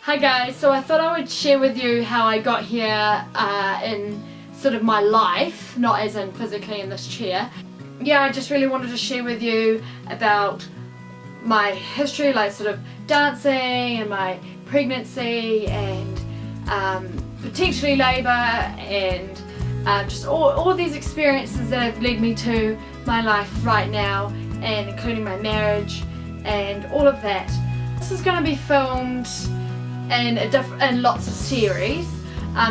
Hi guys, so I thought I would share with you how I got here in sort of my life, not as in physically in this chair. Yeah, I just really wanted to share with you about my history, like sort of dancing and my pregnancy and potentially labour and just all these experiences that have led me to my life right now, and including my marriage and all of that. This is going to be filmed in lots of series.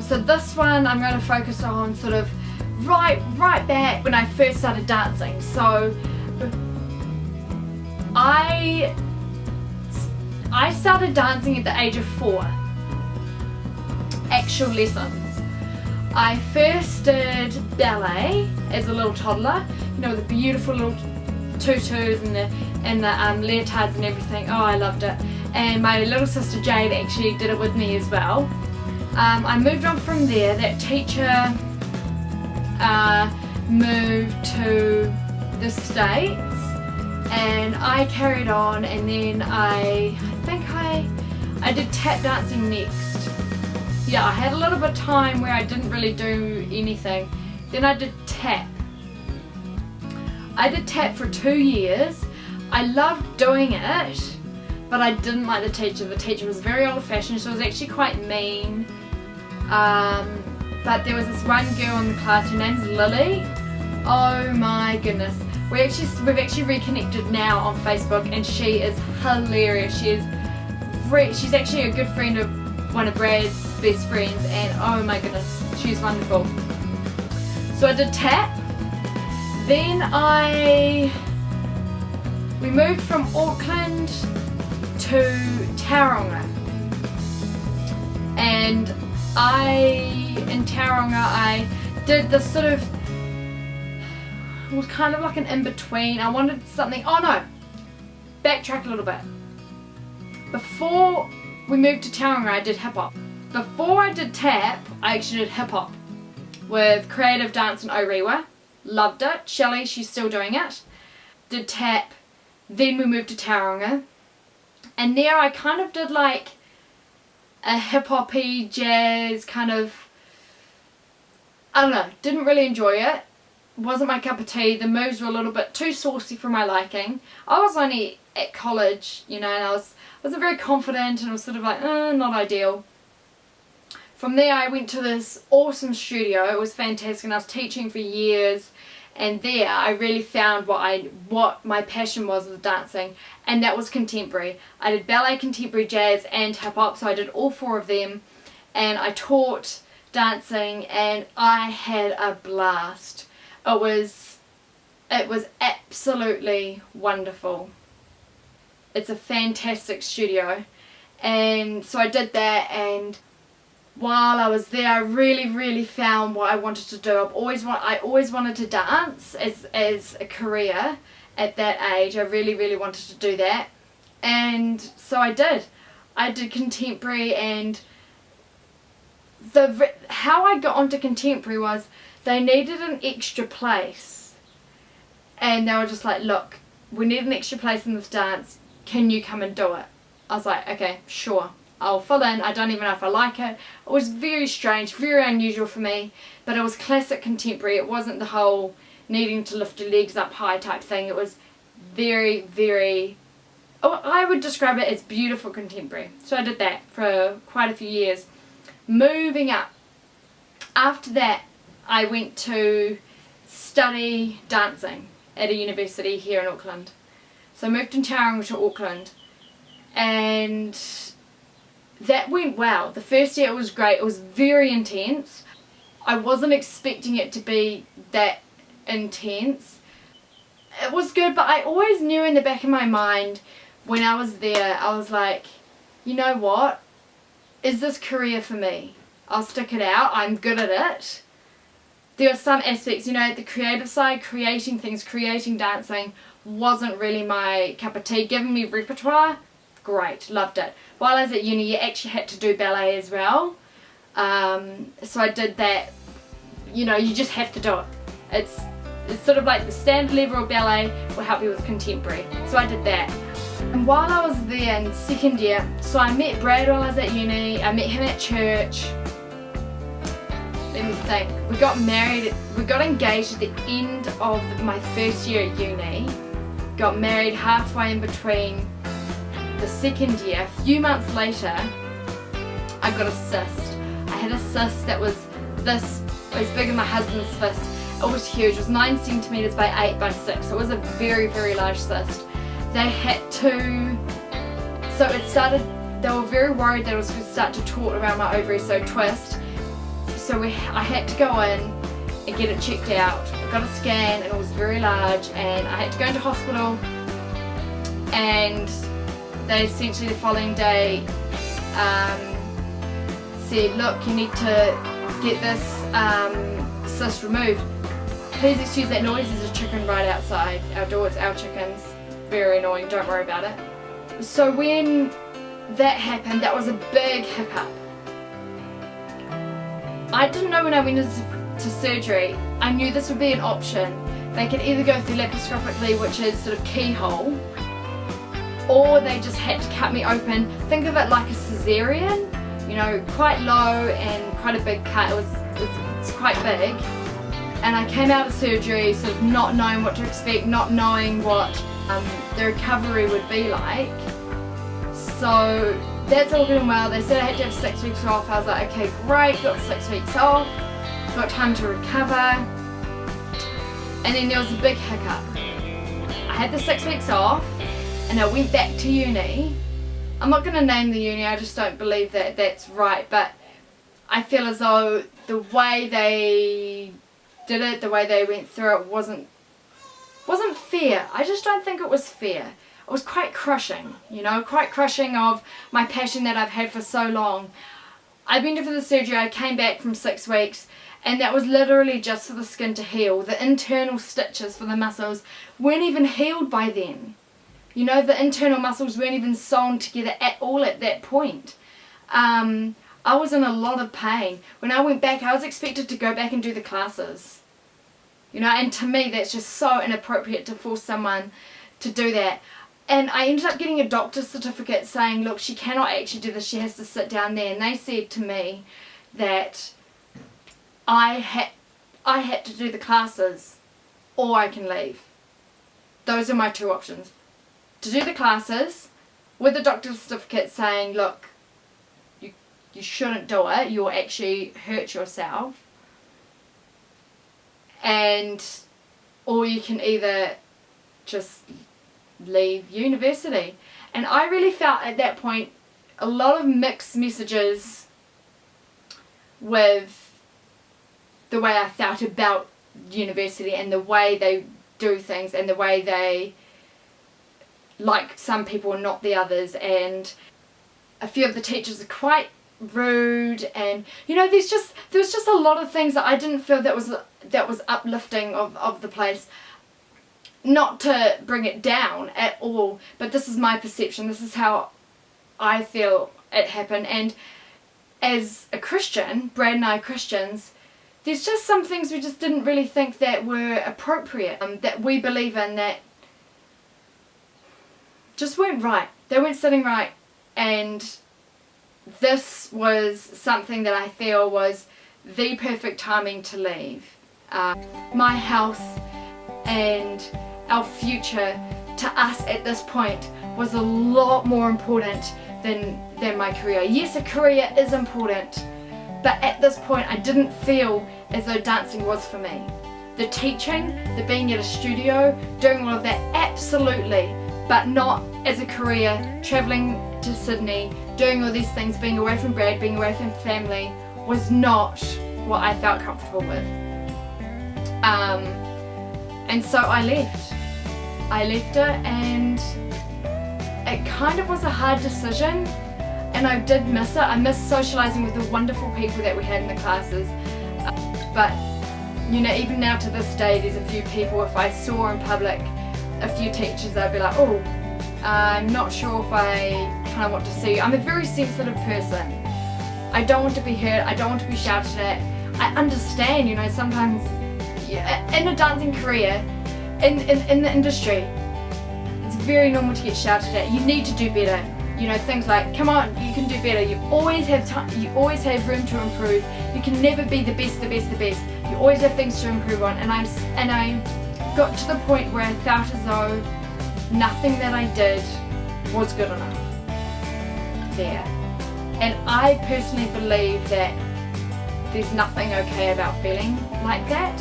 So this one I'm going to focus on sort of right back when I first started dancing. So I started dancing at the age of 4. Actual lessons. I first did ballet as a little toddler, you know, with the beautiful little tutus and the leotards and everything. Oh, I loved it. And my little sister Jade actually did it with me as well. I moved on from there. That teacher moved to the States and I carried on, and then I think I did tap dancing next. Yeah, I had a little bit of time where I didn't really do anything. Then I did tap. I did tap for 2 years. I loved doing it, but I didn't like the teacher. The teacher was very old-fashioned. She was actually quite mean. But there was this one girl in the class, her name's Lily. Oh my goodness. We've actually reconnected now on Facebook, and she is hilarious. She's actually a good friend of one of Brad's best friends, and oh my goodness, she's wonderful. So I did tap. Then we moved from Auckland to Tauranga, and in Tauranga I did this sort of, it was kind of like an in-between. I wanted something, oh no, backtrack a little bit. Before we moved to Tauranga I did hip-hop. Before I did tap I actually did hip-hop with creative dance and Orewa. Loved it. Shelley, she's still doing it. Did tap. Then we moved to Tauranga, and there I kind of did like a hip-hoppy jazz kind of, I don't know, didn't really enjoy it. Wasn't my cup of tea. The moves were a little bit too saucy for my liking. I was only at college, you know, and I wasn't very confident, and it was sort of like, not ideal. From there I went to this awesome studio. It was fantastic, and I was teaching for years, and there I really found what my passion was with dancing, and that was contemporary. I did ballet, contemporary, jazz and hip hop, so I did all 4 of them, and I taught dancing, and I had a blast. It was absolutely wonderful. It's a fantastic studio, and so I did that, and while I was there I really found what I wanted to do. I always wanted to dance as a career at that age. I really wanted to do that, and so I did. I did contemporary, and how I got onto contemporary was they needed an extra place, and they were just like, look, we need an extra place in this dance, can you come and do it? I was like, okay, sure, I'll fill in. I don't even know if I like it. It was very strange, very unusual for me, but it was classic contemporary. It wasn't the whole needing to lift your legs up high type thing. It was very, I would describe it as beautiful contemporary. So I did that for quite a few years. Moving up, after that I went to study dancing at a university here in Auckland. So I moved from Tauranga to Auckland, and that went well. The first year it was great. It was very intense. I wasn't expecting it to be that intense. It was good, but I always knew in the back of my mind when I was there, I was like, you know what? Is this career for me? I'll stick it out. I'm good at it. There are some aspects, you know, the creative side, creating things, creating dancing wasn't really my cup of tea. Giving me repertoire, great, loved it. While I was at uni, you actually had to do ballet as well. So I did that. You know, you just have to do it. It's sort of like the standard level of ballet will help you with contemporary. So I did that. While I was there in second year, so I met Brad while I was at uni, I met him at church. Let me think. We got married, we got engaged at the end of my first year at uni. Got married halfway in between the second year. A few months later, I got a cyst. I had a cyst that was this, as big as my husband's fist. It was huge. It was 9 centimetres by 8 by 6. So it was a very, very large cyst. They had to, so it started, they were very worried that it was going to start to tort around my ovaries, so twist. So I had to go in and get it checked out. I got a scan and it was very large, and I had to go into hospital, and they essentially the following day said, look, you need to get this cyst removed. Please excuse that noise, there's a chicken right outside our door. It's our chickens. Very annoying, don't worry about it. So when that happened, that was a big hiccup. I didn't know when I went into surgery, I knew this would be an option. They could either go through laparoscopically, which is sort of keyhole, or they just had to cut me open. Think of it like a cesarean, you know, quite low and quite a big cut. It's quite big. And I came out of surgery sort of not knowing what to expect, not knowing what the recovery would be like. So that's all going well. They said I had to have 6 weeks off. I was like, okay, great, got 6 weeks off, got time to recover. And then there was a big hiccup. I had the 6 weeks off and I went back to uni. I'm not going to name the uni, I just don't believe that that's right, but I feel as though the way they did it, the way they went through it wasn't fair. I just don't think it was fair. It was quite crushing, you know, quite crushing of my passion that I've had for so long. I went in for the surgery, I came back from 6 weeks, and that was literally just for the skin to heal. The internal stitches for the muscles weren't even healed by then. You know, the internal muscles weren't even sewn together at all at that point. I was in a lot of pain. When I went back, I was expected to go back and do the classes. You know, and to me that's just so inappropriate to force someone to do that. And I ended up getting a doctor's certificate saying, look, she cannot actually do this, she has to sit down there. And they said to me that I had to do the classes or I can leave. Those are my two options. To do the classes with the doctor's certificate saying, look, you shouldn't do it, you'll actually hurt yourself. And or you can either just leave university. And I really felt at that point a lot of mixed messages with the way I felt about university and the way they do things and the way they like some people and not the others. And a few of the teachers are quite rude, and you know, there was just a lot of things that I didn't feel that was uplifting of the place. Not to bring it down at all, but this is my perception, this is how I feel it happened. And as a Christian, Brad and I are Christians, there's just some things we just didn't really think that were appropriate, that we believe in, that just weren't right. They weren't sitting right, and this was something that I feel was the perfect timing to leave. My health and our future to us at this point was a lot more important than my career. Yes, a career is important, but at this point I didn't feel as though dancing was for me. The teaching, the being at a studio, doing all of that, absolutely, but not as a career. Travelling to Sydney, doing all these things, being away from Brad, being away from family, was not what I felt comfortable with. And so I left. I left it, and it kind of was a hard decision, and I did miss it. I missed socialising with the wonderful people that we had in the classes. But you know, even now to this day, there's a few people, if I saw in public a few teachers, I'd be like, oh, I'm not sure if I kind of want to see you. I'm a very sensitive person. I don't want to be hurt, I don't want to be shouted at. I understand, you know, sometimes in a dancing career, in the industry, it's very normal to get shouted at. You need to do better. You know, things like, come on, you can do better. You always have time. You always have room to improve. You can never be the best, the best, the best. You always have things to improve on. And I got to the point where I felt as though nothing that I did was good enough there. And I personally believe that there's nothing okay about feeling like that.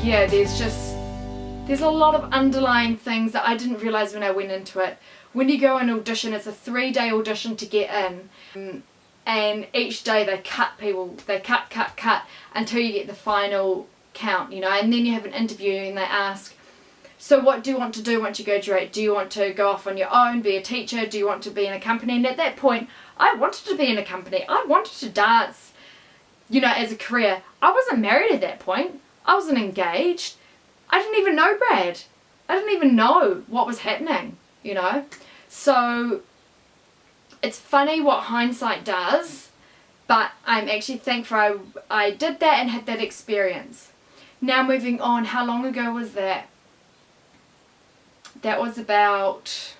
Yeah, there's a lot of underlying things that I didn't realise when I went into it. When you go and audition, it's a 3-day audition to get in, and each day they cut people, they cut until you get the final count, you know, and then you have an interview and they ask, so what do you want to do once you graduate? Do you want to go off on your own, be a teacher? Do you want to be in a company? And at that point, I wanted to be in a company. I wanted to dance, you know, as a career. I wasn't married at that point. I wasn't engaged. I didn't even know Brad. I didn't even know what was happening, you know. So it's funny what hindsight does, but I'm actually thankful I did that and had that experience. Now moving on, how long ago was that? That was about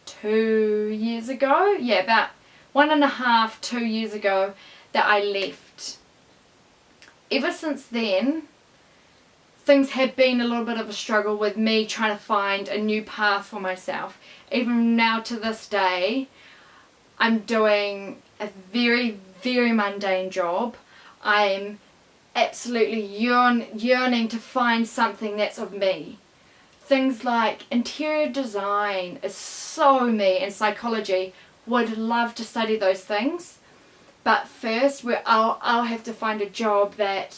2 years ago. Yeah, about 1.5, 2 years ago that I left. Ever since then, things have been a little bit of a struggle with me trying to find a new path for myself. Even now to this day, I'm doing a very, very mundane job. I'm absolutely yearning to find something that's of me. Things like interior design is so me, and psychology. Would love to study those things. But first, I'll have to find a job that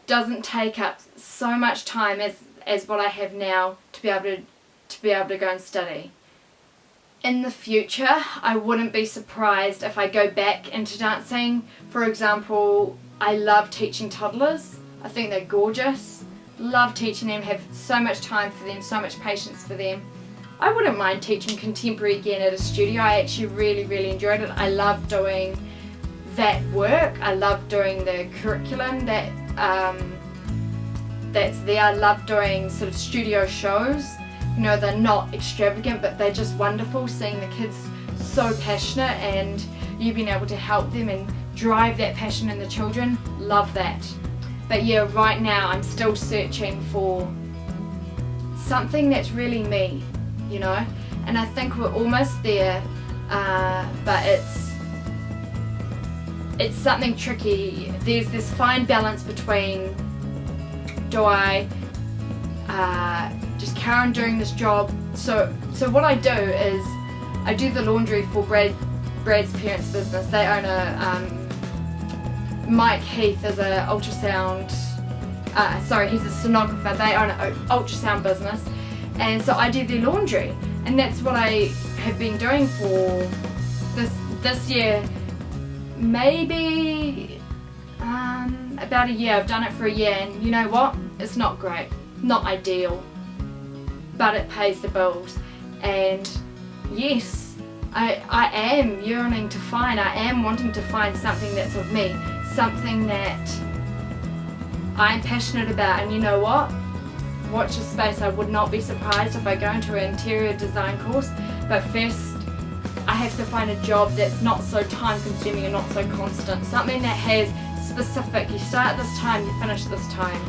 doesn't take up so much time as what I have now to be able to go and study. In the future, I wouldn't be surprised if I go back into dancing. For example, I love teaching toddlers. I think they're gorgeous. Love teaching them, have so much time for them, so much patience for them. I wouldn't mind teaching contemporary again at a studio. I actually really, really enjoyed it. I love doing that work. I love doing the curriculum that's there. I love doing sort of studio shows. You know, they're not extravagant, but they're just wonderful, seeing the kids so passionate and you being able to help them and drive that passion in the children. Love that. But yeah, right now I'm still searching for something that's really me, you know, and I think we're almost there, but it's something tricky. There's this fine balance between, do I just carry on doing this job? So what I do is I do the laundry for Brad's parents' business. They own a Mike Heath is a ultrasound, he's a sonographer. They own an ultrasound business, and so I do their laundry, and that's what I have been doing for this year, maybe about a year. I've done it for a year, and you know what? It's not great, not ideal, but it pays the bills. And yes, I am yearning to find, I am wanting to find something that's of me, something that I'm passionate about. And you know what? Watch this space. I would not be surprised if I go into an interior design course, but first I have to find a job that's not so time consuming and not so constant. Something that has specific, you start this time, you finish this time.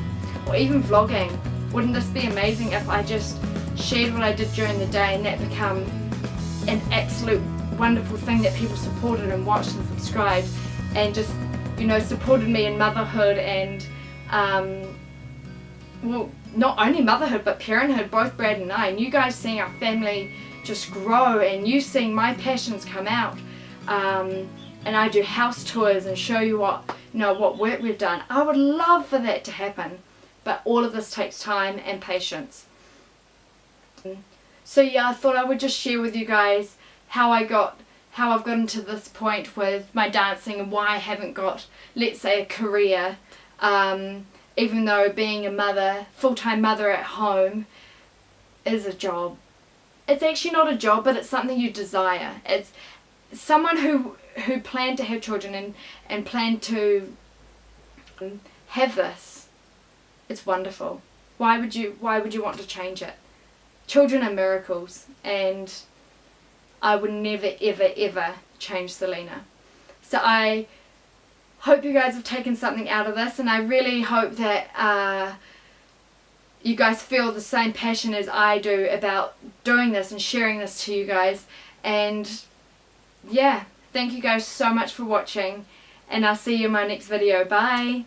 Or even vlogging. Wouldn't this be amazing if I just shared what I did during the day and that become an absolute wonderful thing that people supported and watched and subscribed and just, you know, supported me in motherhood and well, not only motherhood but parenthood, both Brad and I, and you guys seeing our family just grow and you seeing my passions come out, and I do house tours and show you what work we've done. I would love for that to happen, but all of this takes time and patience. So yeah, I thought I would just share with you guys how I've gotten to this point with my dancing and why I haven't got, let's say, a career, even though being a mother, full-time mother at home is a job. It's actually not a job, but it's something you desire. It's someone who planned to have children and planned to have this. It's wonderful. Why would you want to change it? Children are miracles, and I would never ever ever change Selena. So I hope you guys have taken something out of this, and I really hope that you guys feel the same passion as I do about doing this and sharing this to you guys. And yeah, thank you guys so much for watching, and I'll see you in my next video. Bye!